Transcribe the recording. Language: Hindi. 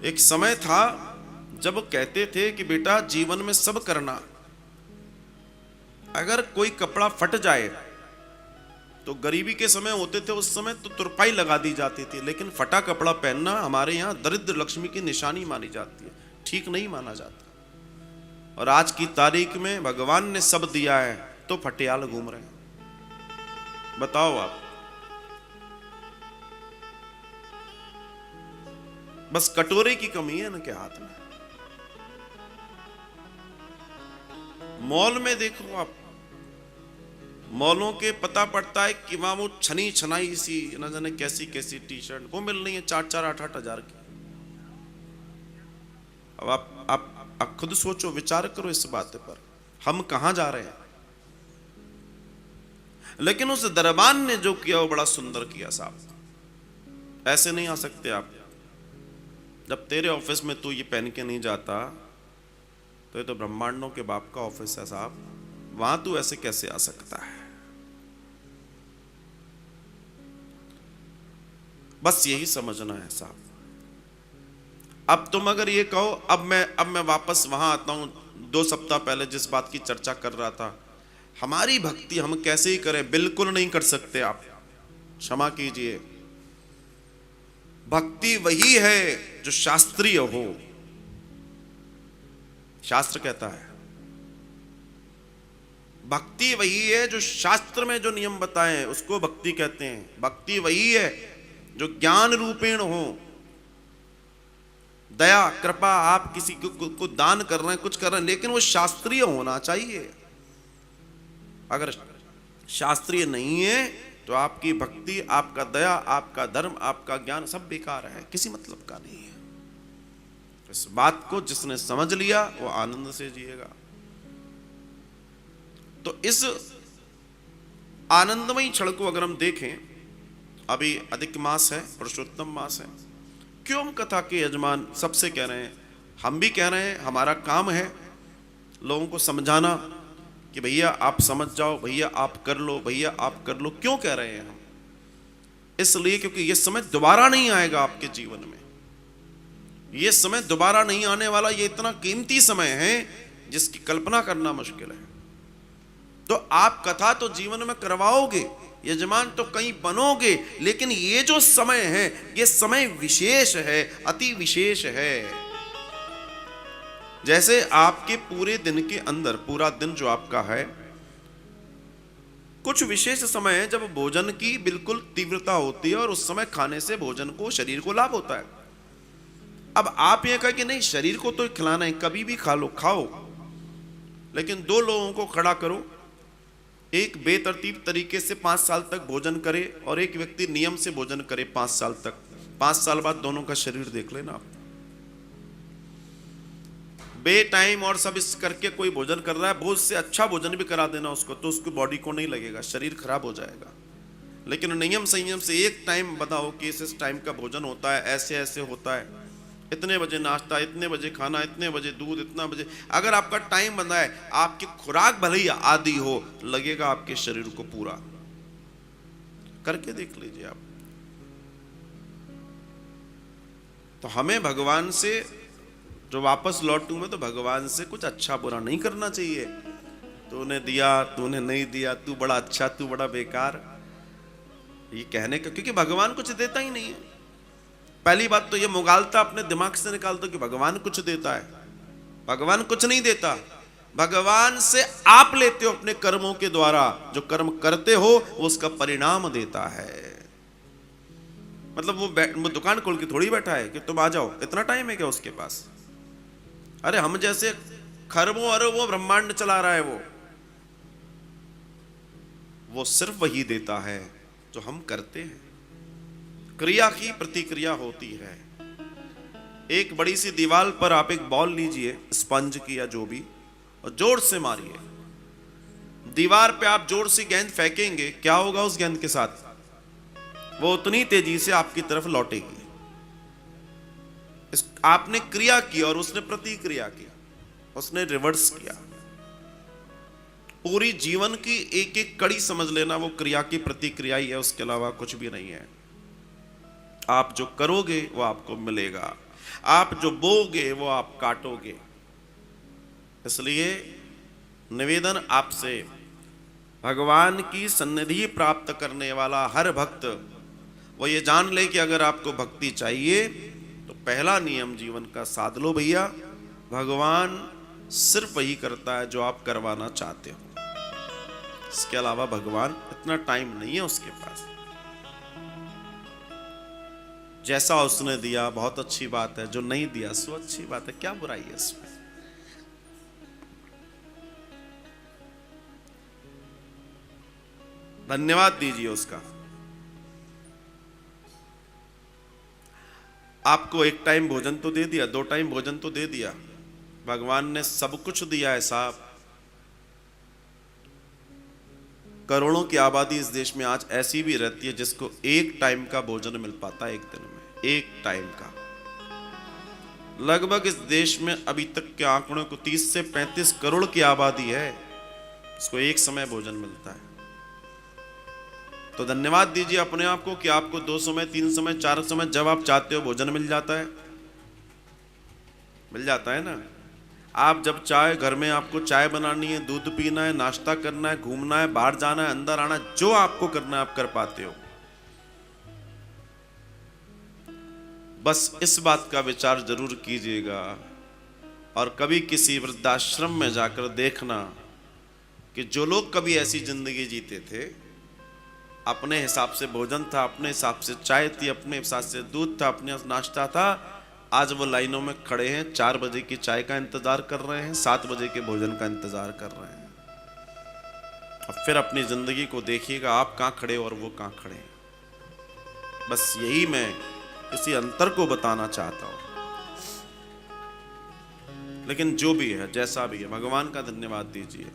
एक समय था जब वो कहते थे कि बेटा जीवन में सब करना, अगर कोई कपड़ा फट जाए तो गरीबी के समय होते थे उस समय तो तुरपाई लगा दी जाती थी, लेकिन फटा कपड़ा पहनना हमारे यहाँ दरिद्र लक्ष्मी की निशानी मानी जाती है, ठीक नहीं माना जाता। और आज की तारीख में भगवान ने सब दिया है तो फटियाल घूम रहे हैं। बताओ आप, बस कटोरे की कमी है इनके हाथ में। मॉल में देखो आप, मॉलों के पता पड़ता है कि वहां वो छनी छनाई सी न जाने कैसी कैसी टी शर्ट वो मिल रही है 4-4, 8-8 हजार की। अब आप खुद सोचो, विचार करो इस बात पर, हम कहां जा रहे हैं। लेकिन उस दरबान ने जो किया वो बड़ा सुंदर किया साहब। ऐसे नहीं आ सकते आप। जब तेरे ऑफिस में तू ये पहन के नहीं जाता तो ये तो ब्रह्मांडों के बाप का ऑफिस है साहब, वहां तू ऐसे कैसे आ सकता है। बस यही समझना है साहब। अब तुम अगर ये कहो अब मैं वापस वहां आता हूं, 2 सप्ताह पहले जिस बात की चर्चा कर रहा था, हमारी भक्ति हम कैसे ही करें, बिल्कुल नहीं कर सकते आप, क्षमा कीजिए। भक्ति वही है जो शास्त्रीय हो। शास्त्र कहता है भक्ति वही है जो शास्त्र में जो नियम बताए हैं उसको भक्ति कहते हैं। भक्ति वही है जो ज्ञान रूपेण हो। दया कृपा, आप किसी को दान कर रहे हैं, कुछ कर रहे हैं, लेकिन वो शास्त्रीय होना चाहिए। अगर शास्त्रीय नहीं है तो आपकी भक्ति, आपका दया, आपका धर्म, आपका ज्ञान सब बेकार है, किसी मतलब का नहीं है। इस बात को जिसने समझ लिया वो आनंद से जिएगा। तो इस आनंदमयी क्षण को अगर हम देखें, अभी अधिक मास है, पुरुषोत्तम मास है, क्यों हम कथा के यजमान सबसे कह रहे हैं, हम भी कह रहे हैं, हमारा काम है लोगों को समझाना कि भैया आप समझ जाओ, भैया आप कर लो, भैया आप कर लो। क्यों कह रहे हैं हम? इसलिए क्योंकि यह समय दोबारा नहीं आएगा आपके जीवन में। यह समय दोबारा नहीं आने वाला। यह इतना कीमती समय है जिसकी कल्पना करना मुश्किल है। तो आप कथा तो जीवन में करवाओगे, यजमान तो कहीं बनोगे, लेकिन ये जो समय है ये समय विशेष है, अति विशेष है। जैसे आपके पूरे दिन के अंदर, पूरा दिन जो आपका है, कुछ विशेष समय है जब भोजन की बिल्कुल तीव्रता होती है और उस समय खाने से भोजन को, शरीर को लाभ होता है। अब आप ये कहें कि नहीं, शरीर को तो खिलाना है, कभी भी खा लो, खाओ, लेकिन 2 लोगों को खड़ा करो, एक बेतरतीब तरीके से 5 साल तक भोजन करे और एक व्यक्ति नियम से भोजन करे 5 साल तक। 5 साल बाद दोनों का शरीर देख लेना आप। बे टाइम और सब इस करके कोई भोजन कर रहा है, भोज से अच्छा भोजन भी करा देना उसको, तो उसकी बॉडी को नहीं लगेगा, शरीर खराब हो जाएगा। लेकिन नियम संयम से एक टाइम बताओ कि इस टाइम का भोजन होता है, ऐसे ऐसे होता है, इतने बजे नाश्ता, इतने बजे खाना, इतने बजे दूध, इतना बजे, अगर आपका टाइम बना है, आपकी खुराक भले ही आदि हो, लगेगा आपके शरीर को पूरा। करके देख लीजिए आप। तो हमें भगवान से जो वापस लौटूं मैं, तो भगवान से कुछ अच्छा बुरा नहीं करना चाहिए। तूने दिया, तूने नहीं दिया, तू बड़ा अच्छा, तू बड़ा बेकार, ये कहने का, क्योंकि भगवान कुछ देता ही नहीं है। पहली बात तो ये मुगालता अपने दिमाग से निकाल दो कि भगवान कुछ देता है। भगवान कुछ नहीं देता। भगवान से आप लेते हो अपने कर्मों के द्वारा। जो कर्म करते हो वो उसका परिणाम देता है। मतलब वो दुकान खोल के थोड़ी बैठा है कि तुम आ जाओ, इतना टाइम है क्या उसके पास? अरे हम जैसे खरबों अरबों ब्रह्मांड चला रहा है वो सिर्फ वही देता है जो हम करते हैं। क्रिया की प्रतिक्रिया होती है। एक बड़ी सी दीवार पर आप एक बॉल लीजिए, स्पंज की या जो भी, और जोर से मारिए। दीवार पे आप जोर से गेंद फेंकेंगे, क्या होगा उस गेंद के साथ? वो उतनी तेजी से आपकी तरफ लौटेगी। आपने क्रिया की और उसने प्रतिक्रिया की, उसने रिवर्स किया। पूरी जीवन की एक एक कड़ी समझ लेना, वो क्रिया की प्रतिक्रिया ही है, उसके अलावा कुछ भी नहीं है। आप जो करोगे वो आपको मिलेगा। आप जो बोगे वो आप काटोगे। इसलिए निवेदन आपसे, भगवान की सन्निधि प्राप्त करने वाला हर भक्त वो ये जान ले कि अगर आपको भक्ति चाहिए तो पहला नियम जीवन का साध लो भैया, भगवान सिर्फ वही करता है जो आप करवाना चाहते हो। इसके अलावा भगवान इतना टाइम नहीं है उसके पास। जैसा उसने दिया बहुत अच्छी बात है, जो नहीं दिया सो अच्छी बात है, क्या बुराई है इसमें। धन्यवाद दीजिए उसका। आपको एक टाइम भोजन तो दे दिया, 2 टाइम भोजन तो दे दिया, भगवान ने सब कुछ दिया है साहब। करोड़ों की आबादी इस देश में आज ऐसी भी रहती है जिसको एक टाइम का भोजन मिल पाता है, एक दिन में, एक टाइम का। लगभग इस देश में अभी तक के आंकड़ों को 30 से 35 करोड़ की आबादी है, इसको एक समय भोजन मिलता है। तो धन्यवाद दीजिए अपने आप को कि आपको 2 समय, 3 समय, 4 समय जब आप चाहते हो भोजन मिल जाता है। मिल जाता है ना। आप जब चाहे घर में आपको चाय बनानी है, दूध पीना है, नाश्ता करना है, घूमना है, बाहर जाना है, अंदर आना, जो आपको करना है आप कर पाते हो। बस इस बात का विचार जरूर कीजिएगा और कभी किसी वृद्धाश्रम में जाकर देखना कि जो लोग कभी ऐसी जिंदगी जीते थे, अपने हिसाब से भोजन था, अपने हिसाब से चाय थी, अपने हिसाब से दूध था, अपने नाश्ता था, आज वो लाइनों में खड़े हैं, 4 बजे की चाय का इंतजार कर रहे हैं, 7 बजे के भोजन का इंतजार कर रहे हैं। अब फिर अपनी जिंदगी को देखिएगा, आप कहां खड़े और वो कहां खड़े हैं। बस यही मैं इसी अंतर को बताना चाहता हूं। लेकिन जो भी है, जैसा भी है, भगवान का धन्यवाद दीजिए।